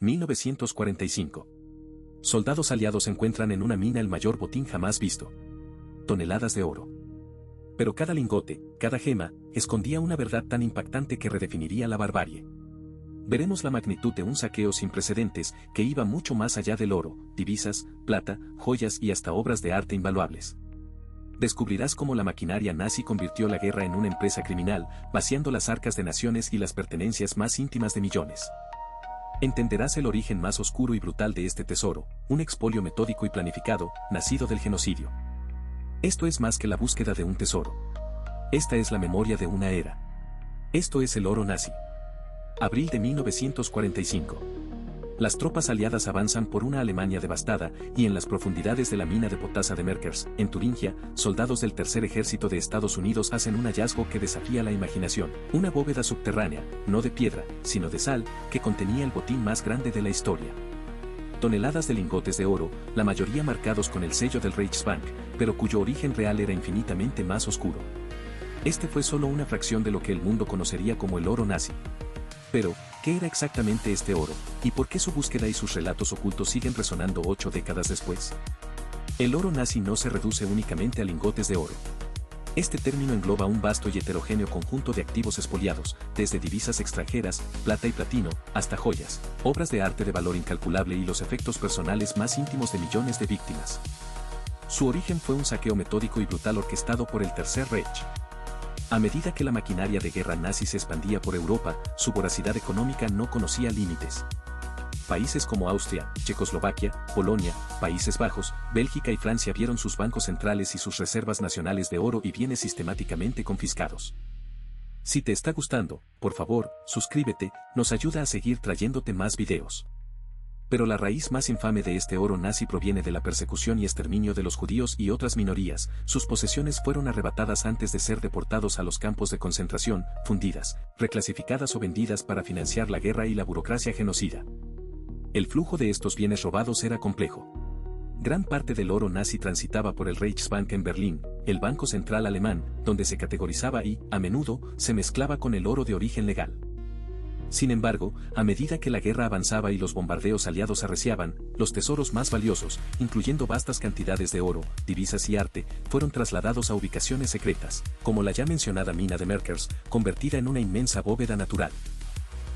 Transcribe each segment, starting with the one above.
1945. Soldados aliados encuentran en una mina el mayor botín jamás visto. Toneladas de oro. Pero cada lingote, cada gema, escondía una verdad tan impactante que redefiniría la barbarie. Veremos la magnitud de un saqueo sin precedentes que iba mucho más allá del oro, divisas, plata, joyas y hasta obras de arte invaluables. Descubrirás cómo la maquinaria nazi convirtió la guerra en una empresa criminal, vaciando las arcas de naciones y las pertenencias más íntimas de millones. Entenderás el origen más oscuro y brutal de este tesoro, un expolio metódico y planificado, nacido del genocidio. Esto es más que la búsqueda de un tesoro. Esta es la memoria de una era. Esto es el oro nazi. Abril de 1945. Las tropas aliadas avanzan por una Alemania devastada, y en las profundidades de la mina de potasa de Merkers, en Turingia, soldados del Tercer Ejército de Estados Unidos hacen un hallazgo que desafía la imaginación. Una bóveda subterránea, no de piedra, sino de sal, que contenía el botín más grande de la historia. Toneladas de lingotes de oro, la mayoría marcados con el sello del Reichsbank, pero cuyo origen real era infinitamente más oscuro. Este fue solo una fracción de lo que el mundo conocería como el oro nazi. Pero, ¿qué era exactamente este oro, y por qué su búsqueda y sus relatos ocultos siguen resonando 8 décadas después? El oro nazi no se reduce únicamente a lingotes de oro. Este término engloba un vasto y heterogéneo conjunto de activos expoliados, desde divisas extranjeras, plata y platino, hasta joyas, obras de arte de valor incalculable y los efectos personales más íntimos de millones de víctimas. Su origen fue un saqueo metódico y brutal orquestado por el Tercer Reich. A medida que la maquinaria de guerra nazi se expandía por Europa, su voracidad económica no conocía límites. Países como Austria, Checoslovaquia, Polonia, Países Bajos, Bélgica y Francia vieron sus bancos centrales y sus reservas nacionales de oro y bienes sistemáticamente confiscados. Si te está gustando, por favor, suscríbete, nos ayuda a seguir trayéndote más videos. Pero la raíz más infame de este oro nazi proviene de la persecución y exterminio de los judíos y otras minorías. Sus posesiones fueron arrebatadas antes de ser deportados a los campos de concentración, fundidas, reclasificadas o vendidas para financiar la guerra y la burocracia genocida. El flujo de estos bienes robados era complejo. Gran parte del oro nazi transitaba por el Reichsbank en Berlín, el banco central alemán, donde se categorizaba y, a menudo, se mezclaba con el oro de origen legal. Sin embargo, a medida que la guerra avanzaba y los bombardeos aliados arreciaban, los tesoros más valiosos, incluyendo vastas cantidades de oro, divisas y arte, fueron trasladados a ubicaciones secretas, como la ya mencionada mina de Merkers, convertida en una inmensa bóveda natural.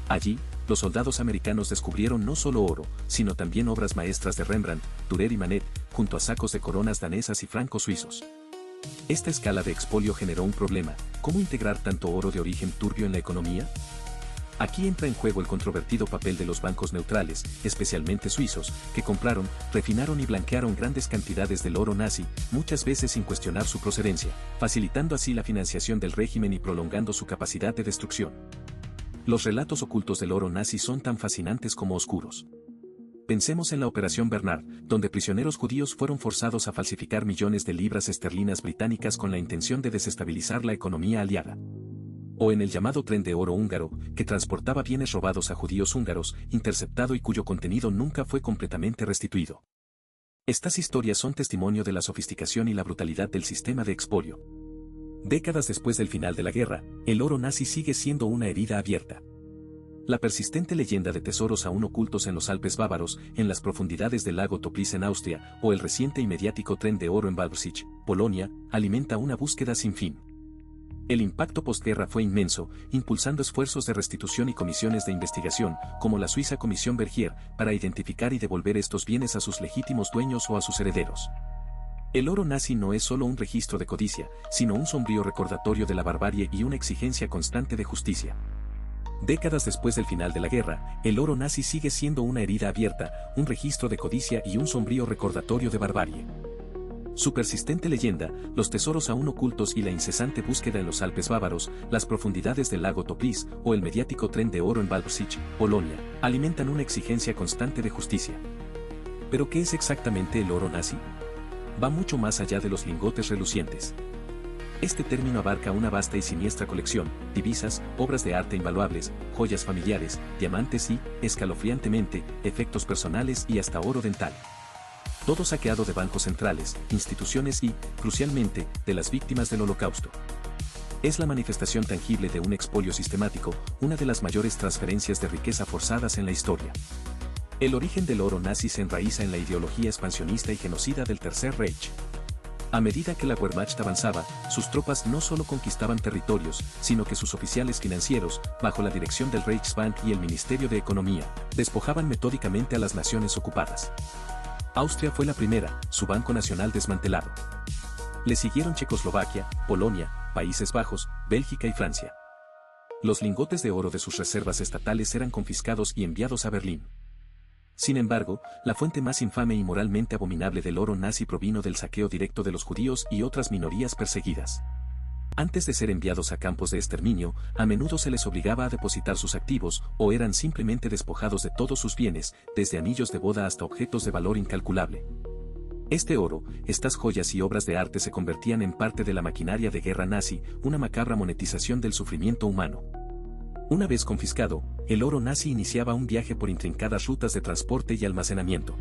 Allí, los soldados americanos descubrieron no solo oro, sino también obras maestras de Rembrandt, Dürer y Manet, junto a sacos de coronas danesas y francos suizos. Esta escala de expolio generó un problema: ¿cómo integrar tanto oro de origen turbio en la economía? Aquí entra en juego el controvertido papel de los bancos neutrales, especialmente suizos, que compraron, refinaron y blanquearon grandes cantidades del oro nazi, muchas veces sin cuestionar su procedencia, facilitando así la financiación del régimen y prolongando su capacidad de destrucción. Los relatos ocultos del oro nazi son tan fascinantes como oscuros. Pensemos en la Operación Bernard, donde prisioneros judíos fueron forzados a falsificar millones de libras esterlinas británicas con la intención de desestabilizar la economía aliada. O en el llamado tren de oro húngaro, que transportaba bienes robados a judíos húngaros, interceptado y cuyo contenido nunca fue completamente restituido. Estas historias son testimonio de la sofisticación y la brutalidad del sistema de expolio. Décadas después del final de la guerra, el oro nazi sigue siendo una herida abierta. La persistente leyenda de tesoros aún ocultos en los Alpes bávaros, en las profundidades del lago Toplice en Austria, o el reciente y mediático tren de oro en Wałbrzych, Polonia, alimenta una búsqueda sin fin. El impacto postguerra fue inmenso, impulsando esfuerzos de restitución y comisiones de investigación, como la suiza Comisión Bergier, para identificar y devolver estos bienes a sus legítimos dueños o a sus herederos. El oro nazi no es solo un registro de codicia, sino un sombrío recordatorio de la barbarie y una exigencia constante de justicia. Décadas después del final de la guerra, el oro nazi sigue siendo una herida abierta, un registro de codicia y un sombrío recordatorio de barbarie. Su persistente leyenda, los tesoros aún ocultos y la incesante búsqueda en los Alpes bávaros, las profundidades del lago Toplice o el mediático tren de oro en Wałbrzych, Polonia, alimentan una exigencia constante de justicia. ¿Pero qué es exactamente el oro nazi? Va mucho más allá de los lingotes relucientes. Este término abarca una vasta y siniestra colección: divisas, obras de arte invaluables, joyas familiares, diamantes y, escalofriantemente, efectos personales y hasta oro dental. Todo saqueado de bancos centrales, instituciones y, crucialmente, de las víctimas del Holocausto. Es la manifestación tangible de un expolio sistemático, una de las mayores transferencias de riqueza forzadas en la historia. El origen del oro nazi se enraiza en la ideología expansionista y genocida del Tercer Reich. A medida que la Wehrmacht avanzaba, sus tropas no solo conquistaban territorios, sino que sus oficiales financieros, bajo la dirección del Reichsbank y el Ministerio de Economía, despojaban metódicamente a las naciones ocupadas. Austria fue la primera, su banco nacional desmantelado. Le siguieron Checoslovaquia, Polonia, Países Bajos, Bélgica y Francia. Los lingotes de oro de sus reservas estatales eran confiscados y enviados a Berlín. Sin embargo, la fuente más infame y moralmente abominable del oro nazi provino del saqueo directo de los judíos y otras minorías perseguidas. Antes de ser enviados a campos de exterminio, a menudo se les obligaba a depositar sus activos o eran simplemente despojados de todos sus bienes, desde anillos de boda hasta objetos de valor incalculable. Este oro, estas joyas y obras de arte se convertían en parte de la maquinaria de guerra nazi, una macabra monetización del sufrimiento humano. Una vez confiscado, el oro nazi iniciaba un viaje por intrincadas rutas de transporte y almacenamiento.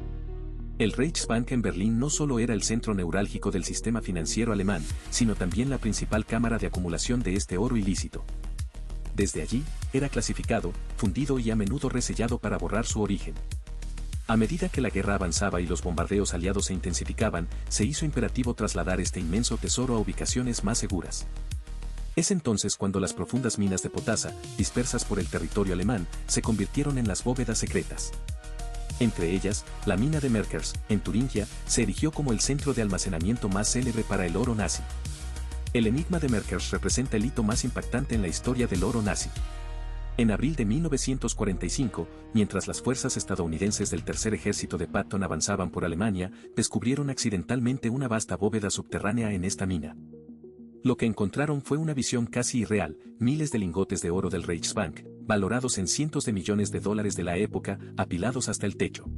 El Reichsbank en Berlín no solo era el centro neurálgico del sistema financiero alemán, sino también la principal cámara de acumulación de este oro ilícito. Desde allí, era clasificado, fundido y a menudo resellado para borrar su origen. A medida que la guerra avanzaba y los bombardeos aliados se intensificaban, se hizo imperativo trasladar este inmenso tesoro a ubicaciones más seguras. Es entonces cuando las profundas minas de potasa, dispersas por el territorio alemán, se convirtieron en las bóvedas secretas. Entre ellas, la mina de Merkers, en Turingia, se erigió como el centro de almacenamiento más célebre para el oro nazi. El enigma de Merkers representa el hito más impactante en la historia del oro nazi. En abril de 1945, mientras las fuerzas estadounidenses del Tercer Ejército de Patton avanzaban por Alemania, descubrieron accidentalmente una vasta bóveda subterránea en esta mina. Lo que encontraron fue una visión casi irreal, miles de lingotes de oro del Reichsbank, valorados en cientos de millones de dólares de la época, apilados hasta el techo.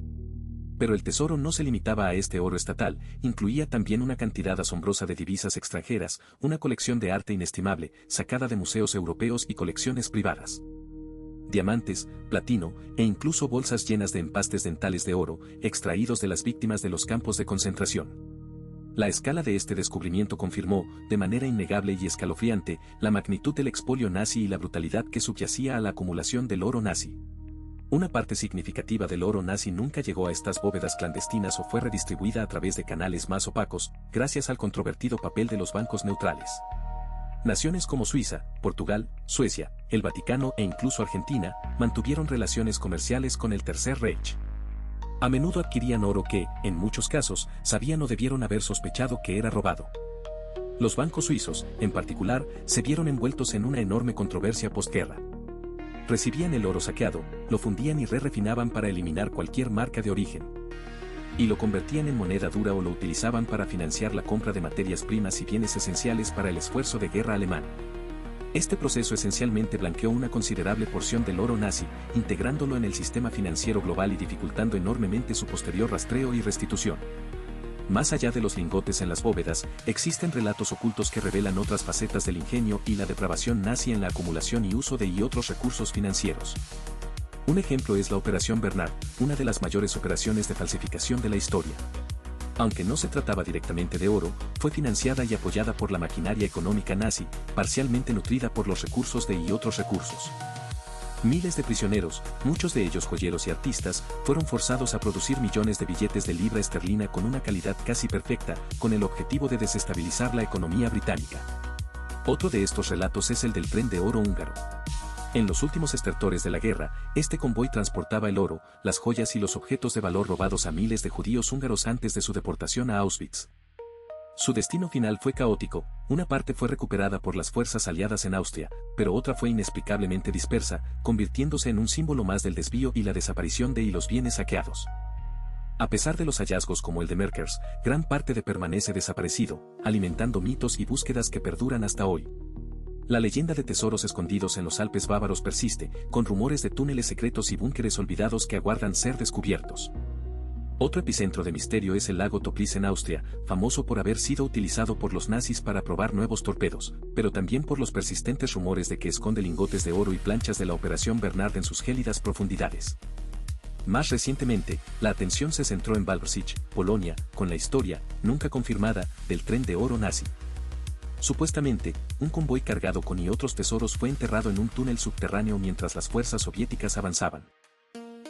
Pero el tesoro no se limitaba a este oro estatal, incluía también una cantidad asombrosa de divisas extranjeras, una colección de arte inestimable, sacada de museos europeos y colecciones privadas. Diamantes, platino, e incluso bolsas llenas de empastes dentales de oro, extraídos de las víctimas de los campos de concentración. La escala de este descubrimiento confirmó, de manera innegable y escalofriante, la magnitud del expolio nazi y la brutalidad que subyacía a la acumulación del oro nazi. Una parte significativa del oro nazi nunca llegó a estas bóvedas clandestinas o fue redistribuida a través de canales más opacos, gracias al controvertido papel de los bancos neutrales. Naciones como Suiza, Portugal, Suecia, el Vaticano e incluso Argentina, mantuvieron relaciones comerciales con el Tercer Reich. A menudo adquirían oro que, en muchos casos, sabían o debieron haber sospechado que era robado. Los bancos suizos, en particular, se vieron envueltos en una enorme controversia postguerra. Recibían el oro saqueado, lo fundían y refinaban para eliminar cualquier marca de origen. Y lo convertían en moneda dura o lo utilizaban para financiar la compra de materias primas y bienes esenciales para el esfuerzo de guerra alemán. Este proceso esencialmente blanqueó una considerable porción del oro nazi, integrándolo en el sistema financiero global y dificultando enormemente su posterior rastreo y restitución. Más allá de los lingotes en las bóvedas, existen relatos ocultos que revelan otras facetas del ingenio y la depravación nazi en la acumulación y uso de otros recursos financieros. Un ejemplo es la Operación Bernard, una de las mayores operaciones de falsificación de la historia. Aunque no se trataba directamente de oro, fue financiada y apoyada por la maquinaria económica nazi, parcialmente nutrida por los recursos de otros recursos. Miles de prisioneros, muchos de ellos joyeros y artistas, fueron forzados a producir millones de billetes de libra esterlina con una calidad casi perfecta, con el objetivo de desestabilizar la economía británica. Otro de estos relatos es el del tren de oro húngaro. En los últimos estertores de la guerra, este convoy transportaba el oro, las joyas y los objetos de valor robados a miles de judíos húngaros antes de su deportación a Auschwitz. Su destino final fue caótico, una parte fue recuperada por las fuerzas aliadas en Austria, pero otra fue inexplicablemente dispersa, convirtiéndose en un símbolo más del desvío y la desaparición de los bienes saqueados. A pesar de los hallazgos como el de Merkers, gran parte de permanece desaparecido, alimentando mitos y búsquedas que perduran hasta hoy. La leyenda de tesoros escondidos en los Alpes bávaros persiste, con rumores de túneles secretos y búnkeres olvidados que aguardan ser descubiertos. Otro epicentro de misterio es el lago Toplice en Austria, famoso por haber sido utilizado por los nazis para probar nuevos torpedos, pero también por los persistentes rumores de que esconde lingotes de oro y planchas de la Operación Bernard en sus gélidas profundidades. Más recientemente, la atención se centró en Wałbrzych, Polonia, con la historia, nunca confirmada, del tren de oro nazi. Supuestamente, un convoy cargado con otros tesoros fue enterrado en un túnel subterráneo mientras las fuerzas soviéticas avanzaban.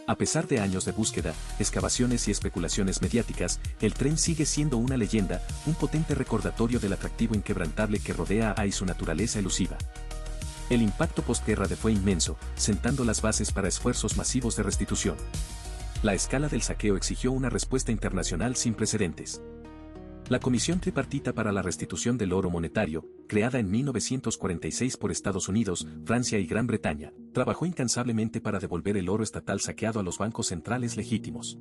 A pesar de años de búsqueda, excavaciones y especulaciones mediáticas, el tren sigue siendo una leyenda, un potente recordatorio del atractivo inquebrantable que rodea a y su naturaleza elusiva. El impacto postguerra fue inmenso, sentando las bases para esfuerzos masivos de restitución. La escala del saqueo exigió una respuesta internacional sin precedentes. La Comisión Tripartita para la Restitución del Oro Monetario, creada en 1946 por Estados Unidos, Francia y Gran Bretaña, trabajó incansablemente para devolver el oro estatal saqueado a los bancos centrales legítimos.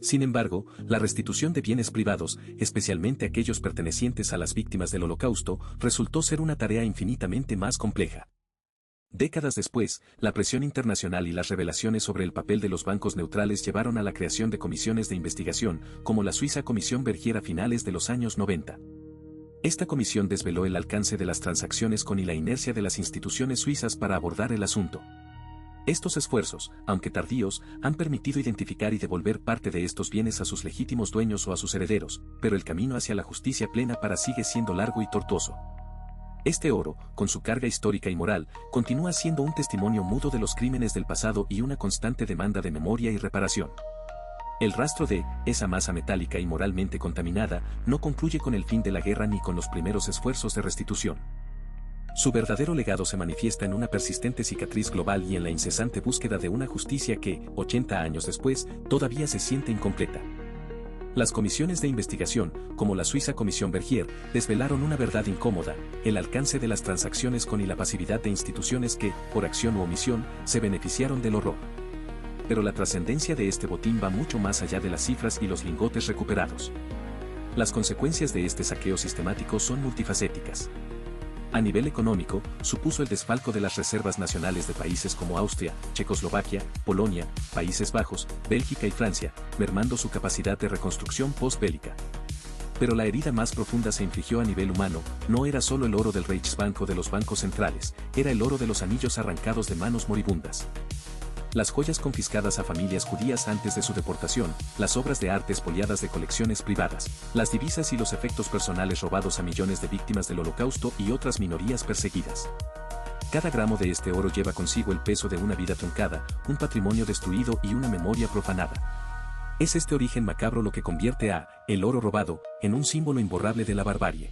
Sin embargo, la restitución de bienes privados, especialmente aquellos pertenecientes a las víctimas del Holocausto, resultó ser una tarea infinitamente más compleja. Décadas después, la presión internacional y las revelaciones sobre el papel de los bancos neutrales llevaron a la creación de comisiones de investigación, como la Suiza Comisión Bergier a finales de los años 90. Esta comisión desveló el alcance de las transacciones y la inercia de las instituciones suizas para abordar el asunto. Estos esfuerzos, aunque tardíos, han permitido identificar y devolver parte de estos bienes a sus legítimos dueños o a sus herederos, pero el camino hacia la justicia plena sigue siendo largo y tortuoso. Este oro, con su carga histórica y moral, continúa siendo un testimonio mudo de los crímenes del pasado y una constante demanda de memoria y reparación. El rastro de esa masa metálica y moralmente contaminada no concluye con el fin de la guerra ni con los primeros esfuerzos de restitución. Su verdadero legado se manifiesta en una persistente cicatriz global y en la incesante búsqueda de una justicia que, 80 años después, todavía se siente incompleta. Las comisiones de investigación, como la Suiza Comisión Bergier, desvelaron una verdad incómoda, el alcance de las transacciones y la pasividad de instituciones que, por acción u omisión, se beneficiaron del horror. Pero la trascendencia de este botín va mucho más allá de las cifras y los lingotes recuperados. Las consecuencias de este saqueo sistemático son multifacéticas. A nivel económico, supuso el desfalco de las reservas nacionales de países como Austria, Checoslovaquia, Polonia, Países Bajos, Bélgica y Francia, mermando su capacidad de reconstrucción postbélica. Pero la herida más profunda se infligió a nivel humano, no era solo el oro del Reichsbank o de los bancos centrales, era el oro de los anillos arrancados de manos moribundas. Las joyas confiscadas a familias judías antes de su deportación, las obras de arte expoliadas de colecciones privadas, las divisas y los efectos personales robados a millones de víctimas del Holocausto y otras minorías perseguidas. Cada gramo de este oro lleva consigo el peso de una vida truncada, un patrimonio destruido y una memoria profanada. Es este origen macabro lo que convierte a el oro robado en un símbolo imborrable de la barbarie.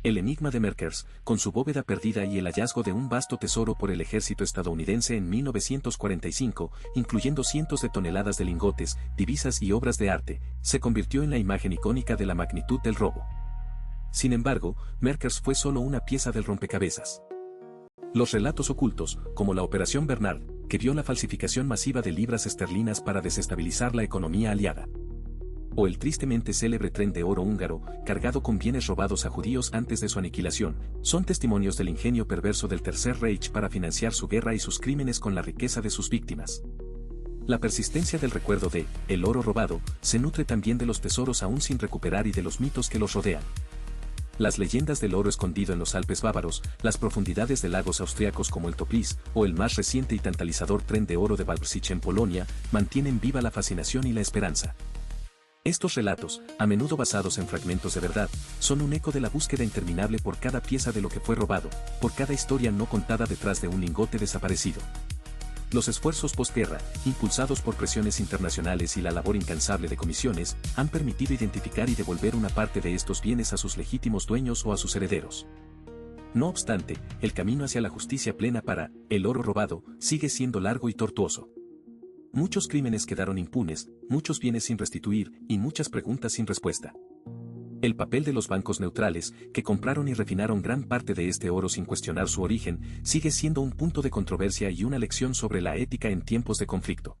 El enigma de Merkers, con su bóveda perdida y el hallazgo de un vasto tesoro por el ejército estadounidense en 1945, incluyendo cientos de toneladas de lingotes, divisas y obras de arte, se convirtió en la imagen icónica de la magnitud del robo. Sin embargo, Merkers fue solo una pieza del rompecabezas. Los relatos ocultos, como la Operación Bernard, que vio la falsificación masiva de libras esterlinas para desestabilizar la economía aliada. O el tristemente célebre tren de oro húngaro, cargado con bienes robados a judíos antes de su aniquilación, son testimonios del ingenio perverso del Tercer Reich para financiar su guerra y sus crímenes con la riqueza de sus víctimas. La persistencia del recuerdo de el oro robado se nutre también de los tesoros aún sin recuperar y de los mitos que los rodean. Las leyendas del oro escondido en los Alpes bávaros, las profundidades de lagos austriacos como el Topliz, o el más reciente y tantalizador tren de oro de Wałbrzych en Polonia, mantienen viva la fascinación y la esperanza. Estos relatos, a menudo basados en fragmentos de verdad, son un eco de la búsqueda interminable por cada pieza de lo que fue robado, por cada historia no contada detrás de un lingote desaparecido. Los esfuerzos postguerra, impulsados por presiones internacionales y la labor incansable de comisiones, han permitido identificar y devolver una parte de estos bienes a sus legítimos dueños o a sus herederos. No obstante, el camino hacia la justicia plena para el oro robado sigue siendo largo y tortuoso. Muchos crímenes quedaron impunes, muchos bienes sin restituir y muchas preguntas sin respuesta. El papel de los bancos neutrales, que compraron y refinaron gran parte de este oro sin cuestionar su origen, sigue siendo un punto de controversia y una lección sobre la ética en tiempos de conflicto.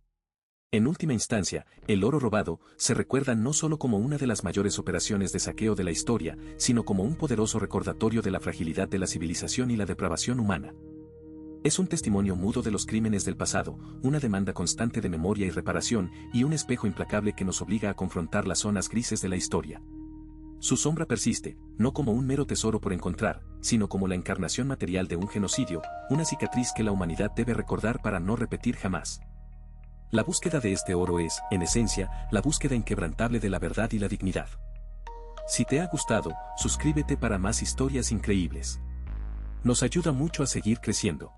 En última instancia, el oro robado se recuerda no solo como una de las mayores operaciones de saqueo de la historia, sino como un poderoso recordatorio de la fragilidad de la civilización y la depravación humana. Es un testimonio mudo de los crímenes del pasado, una demanda constante de memoria y reparación, y un espejo implacable que nos obliga a confrontar las zonas grises de la historia. Su sombra persiste, no como un mero tesoro por encontrar, sino como la encarnación material de un genocidio, una cicatriz que la humanidad debe recordar para no repetir jamás. La búsqueda de este oro es, en esencia, la búsqueda inquebrantable de la verdad y la dignidad. Si te ha gustado, suscríbete para más historias increíbles. Nos ayuda mucho a seguir creciendo.